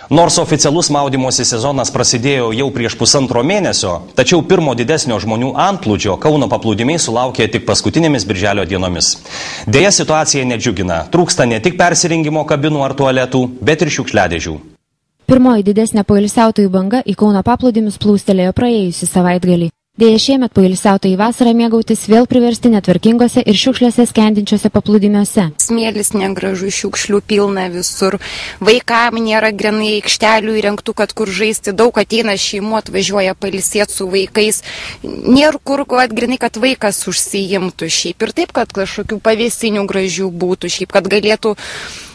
Nors oficialus maudymosi sezonas prasidėjo jau prieš pusantro mėnesio, tačiau pirmo didesnio žmonių antplūdžio Kauno paplūdimiai sulaukė tik paskutinėmis birželio dienomis. Deja, situacija nedžiugina. Trūksta ne tik persirengimo kabinų ar tualetų, bet ir šiukšliadėžių. Pirmoji didesnė poilsiautojų banga į Kauno paplūdimius plūstelėjo praėjusį savaitgalį. Deja, šiemet poilsiautojai vasarą mėgautis vėl priversti netvarkingose ir šiukšlėse skendinčiose paplūdimiuose. Smėlis negražu, šiukšlių pilna visur. Vaikam nėra grinai aikštelių įrengtų, kad kur žaisti. Daug ateina šeimų, atvažiuoja pailsėti su vaikais. Nėra kur grinai, kad vaikas užsiimtų šiaip. Ir taip, kad kažkokių pavėsinių gražių būtų šiaip, kad galėtų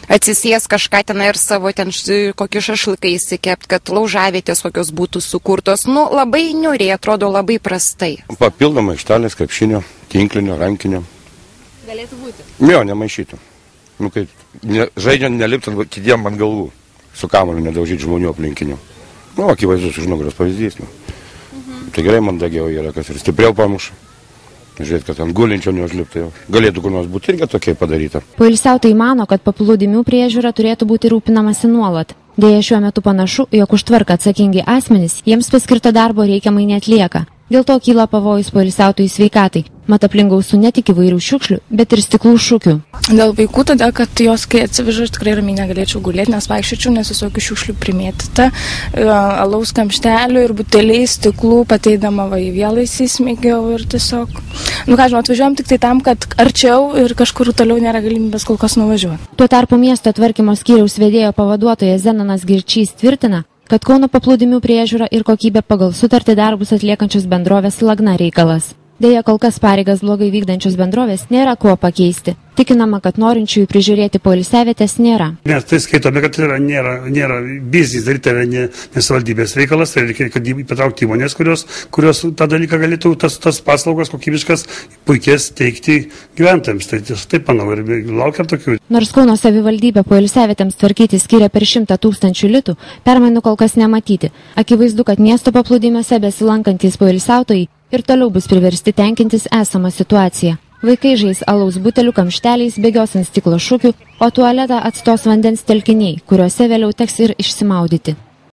atsisės kažką ten ir savo ten kokį šašlyką įsikepti, kad laužavietės kokios būtų sukurtos. Labai niūriai, atrodo labai prastai. Papildoma aikštelės, krepšinio, tinklinio, rankinio. Galėtų būti? Jo, nemaišytų. Kai žaidžiant neliptant kitiem ant galvų, su kamuoliu nedaužyti žmonių aplinkinių. Akivaizdus už nugaros pavyzdys. Tai gerai mandagiau yra, kas ir stipriau pamuša. Žiūrėt, kad ant gulinčio neužlipti. Galėtų kur nors būti irgi tokiai padaryta. Poilsiautojai mano, kad paplūdimių priežiūra turėtų būti rūpinamasi nuolat. Deja, šiuo metu panašu, jog už tvarką atsakingi asmenys jiems paskirto darbo reikiamai neatlieka. Dėl to kyla pavojus poilsiautojų sveikatai. Mat aplink gausu ne tik įvairių šiukšlių, bet ir stiklų šukių. Dėl vaikų tada, kad jos, kai atsivežu, aš tikrai ramiai negalėčiau gulėti, nes vaikščiočiau, nes visokių šiukšlių primėtyta, alaus kamštelių ir buteliai, stiklų, pateidama į vėlą įsismėgiau ir tiesiog, atvažiuojam tik tai tam, kad arčiau ir kažkur toliau nėra galimybės kol kas nuvažiuoti. Tuo tarpu miesto tvarkymo skyriaus vedėjo pavaduotojas Zenonas Girčys tvirtina, kad Kauno paplūdimių priežiūra ir kokybė pagal sutartį darbus atliekančios bendrovės Lagna reikalas. Deja, kol kas pareigas blogai vykdančios bendrovės nėra kuo pakeisti. Tikinama, kad norinčiųjų prižiūrėti poilsiavietės nėra. Mes tai skaitome, kad nėra biznis daryti, nes valdybės reikalas, tai reikia, kad patraukti įmonės, kurios tą dalyką galėtų, tas paslaugos kokybiškas puikias teikti gyventojams. Tai taip manau ir laukiam tokių. Nors Kauno savivaldybė poilsiavietėms tvarkyti skiria per 100 000 litų, permainų kol kas nematyti. Akivaizdu, kad miesto paplūdimiuose besilankantys poilsiautojai ir toliau bus priversti tenkintis esamą situaciją. Vaikai žais alaus butelių kamšteliais, bėgios ant stiklo šukių, o tualetą atstos vandens telkiniai, kuriuose vėliau teks ir išsimaudyti.